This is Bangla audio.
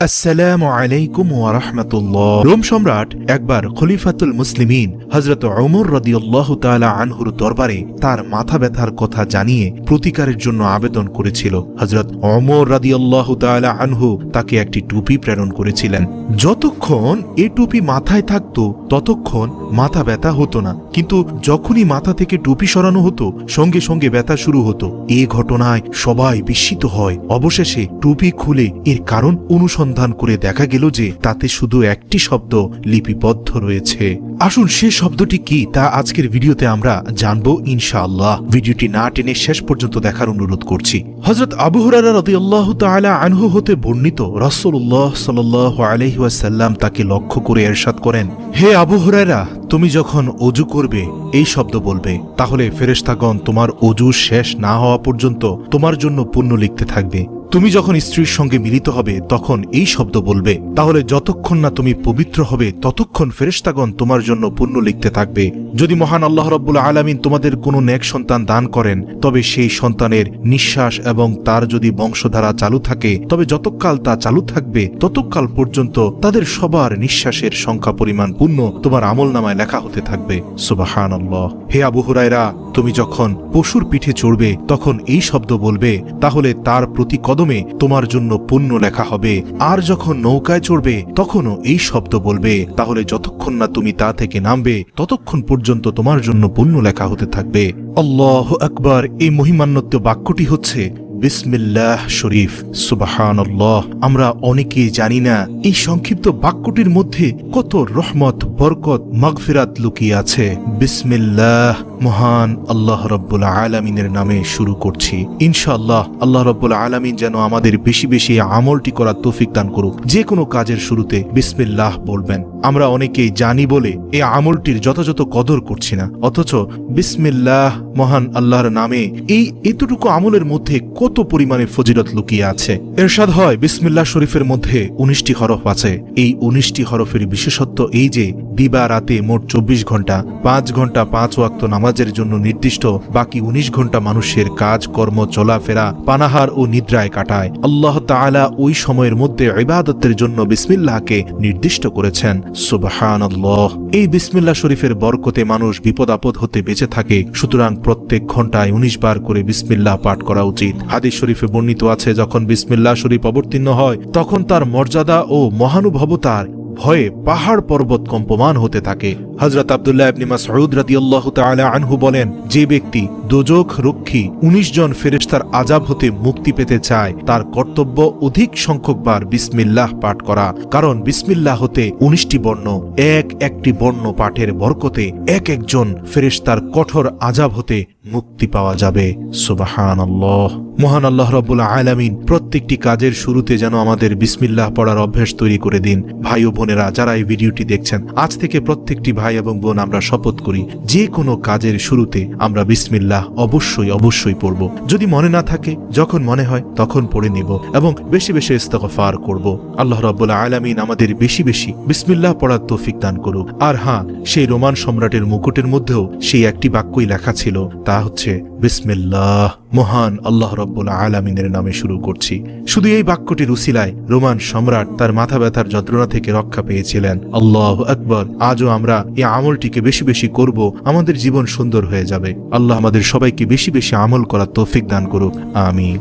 আসসালামু আলাইকুম ওয়া রাহমাতুল্লাহ। রোম সম্রাট একবার খলিফাতুল মুসলিমিন হযরত ওমর রাদিয়াল্লাহু তাআলা আনহুর দরবারে তার মাথা ব্যথার কথা জানিয়ে প্রতিকারের জন্য আবেদন করেছিল। হযরত ওমর রাদিয়াল্লাহু তাআলা আনহু তাকে একটি টুপি প্রেরণ করেছিলেন। যতক্ষণ এই টুপি মাথায় থাকতো ততক্ষণ মাথা ব্যথা হতো না, কিন্তু যখনই মাথা থেকে টুপি সরানো হতো সঙ্গে সঙ্গে ব্যথা শুরু হতো। এই ঘটনায় সবাই বিস্মিত হয়। অবশেষে টুপি খুলে এর কারণ অনুসন্ধান করে দেখা গেল যে তাতে শুধু একটি শব্দ লিপিবদ্ধ রয়েছে। আসুন সে শব্দটি কি তা আজকের ভিডিওতে আমরা জানবো ইনশাআল্লাহ। ভিডিওটি না টেনে শেষ পর্যন্ত দেখার অনুরোধ করছি। হযরত আবু হুরায়রা রাদিয়াল্লাহু তাআলা আনহু হতে বর্ণিত, রাসূলুল্লাহ সাল্লাল্লাহু আলাইহি ওয়াসাল্লাম তাকে লক্ষ্য করে ইরশাদ করেন, হে আবু হুরায়রা, তুমি যখন ওযু করবে এই শব্দ বলবে, তাহলে ফেরেশতাগণ তোমার ওযু শেষ না হওয়া পর্যন্ত তোমার জন্য পুণ্য লিখতে থাকবে। তুমি যখন স্ত্রীর সঙ্গে মিলিত হবে তখন এই শব্দ বলবে, তাহলে যতক্ষণ না তুমি পবিত্র হবে ততক্ষণ ফেরেশতাগণ তোমার জন্য পুণ্য লিখতে থাকবে। যদি মহান আল্লাহ রাব্বুল আলামিন তোমাদের কোনো নেক সন্তান দান করেন, তবে সেই সন্তানের নিঃশ্বাস এবং তার যদি বংশধারা চালু থাকে, তবে যতকাল তা চালু থাকবে ততকাল পর্যন্ত তাদের সবার নিঃশ্বাসের সংখ্যা পরিমাণ পুণ্য তোমার আমলনামায় লেখা হতে থাকবে। সুবহানাল্লাহ। হে আবু হুরায়রা, তুমি যখন পশুর পিঠে চড়বে তখন এই শব্দ বলবে, তাহলে তার প্রতি কদমে তোমার জন্য পুণ্য লেখা হবে। আর যখন নৌকায় চড়বে তখনও এই শব্দ বলবে, তাহলে যতক্ষণ না তুমি তা থেকে নামবে ততক্ষণ পর্যন্ত তোমার জন্য পুণ্য লেখা হতে থাকবে। আল্লাহু আকবার। এই মহিমান্বিত বাক্যটি হচ্ছে বিসমিল্লাহ শরীফ। সুবহানাল্লাহ। আমরা অনেকেই জানি না এই সংক্ষিপ্ত বাক্যটির মধ্যে কত রহমত, বরকত, মাগফিরাত লুকিয়ে আছে। বিসমিল্লাহ, মহান আল্লাহ রাব্বুল আলামিনের নামে শুরু করছি। ইনশাআল্লাহ আল্লাহ রাব্বুল আলামিন যেন আমাদের বেশি বেশি আমলটি করার তৌফিক দান করুক। যে কোনো কাজের শুরুতে বিসমিল্লাহ বলবেন। আমরা অনেকেই জানি বলে এই আমলটির যথাযথ কদর করছি না, অথচ বিসমিল্লাহ মহান আল্লাহর নামে এই এতটুকু আমলের মধ্যে কত পরিমাণে ফজিলত লুকিয়ে আছে। ইরশাদ হয়, বিসমিল্লাহ শরীফের মধ্যে 19টি হরফ আছে। এই 19টি হরফের বিশেষত্ব এই যে দিবা রাতে মোট 24 ঘন্টা, 5 ঘন্টা 5 ওয়াক্ত নামাজের জন্য নির্দিষ্ট, বাকি 19 ঘন্টা মানুষের কাজ কর্ম, চলাফেরা, পানাহার ও নিদ্রায় কাটায়। আল্লাহ তাআলা ওই সময়ের মধ্যে ইবাদতের জন্য বিসমিল্লাহকে নির্দিষ্ট করেছেন। সুবহানাল্লাহ। এই বিসমিল্লাহ শরীফের বরকতে মানুষ বিপদ আপদ হতে বেঁচে থাকে। সুতরাং প্রত্যেক ঘন্টায় 19 বার করে বিসমিল্লাহ পাঠ করা উচিত। হাদিস শরীফে বর্ণিত আছে, যখন বিসমিল্লাহ শরীফ অবতীর্ণ হয় তখন তার মর্যাদা ও মহানুভবতার ভয়ে পাহাড় পর্বত কম্পমান হতে থাকে। হযরত আব্দুল্লাহ ইবনে মাসউদ রাদিয়াল্লাহু তাআলা আনহু বলেন, যে ব্যক্তি দোজখ রক্ষী 19 জন ফেরেশতার আযাব হতে মুক্তি পেতে চায়, তার কর্তব্য অধিক সংখ্যকবার বিসমিল্লাহ পাঠ করা। কারণ বিসমিল্লাহ হতে 19টি বর্ণ, একটি বর্ণ পাঠের বরকতে এক একজন ফেরেশতার কঠোর আযাব হতে মুক্তি পাওয়া যাবে। সুবহানাল্লাহ। মহান আল্লাহ রাব্বুল আলামিন প্রত্যেকটি কাজের শুরুতে যেন আমাদের বিসমিল্লাহ পড়ার অভ্যাস তৈরি করে দিন। ভাই ও বোনেরা যারা এই ভিডিওটি দেখছেন, আজ থেকে প্রত্যেকটি ভাই এবং বোন আমরা শপথ করি, যে কোনো কাজের শুরুতে আমরা বিসমিল্লাহ অবশ্যই পড়ব। যদি মনে না থাকে, যখন মনে হয় তখন পড়ে নেব এবং বেশি বেশি ইস্তিগফার করব। আল্লাহ রাব্বুল আলামিন আমাদের বেশি বেশি বিসমিল্লাহ পড়ার তৌফিক দান করুক। আর হ্যাঁ, সেই রোমান সম্রাটের মুকুটের মধ্যেও সেই একটি বাক্যই লেখা ছিল, তা হচ্ছে বিসমিল্লাহ, মহান আল্লাহ রাব্বুল আলামিনের নামে শুরু করছি। শুধু এই বাক্যটির উসিলায় রোমান সম্রাট তার মাথা ব্যথার যন্ত্রণা থেকে রক্ষা পেয়েছিলেন। আল্লাহু আকবার। আজও আমরা এই আমলটিকে বেশি বেশি করব, আমাদের জীবন সুন্দর হয়ে যাবে। আল্লাহ আমাদের সবাইকে বেশি বেশি আমল করার তৌফিক দান করুক। আমিন।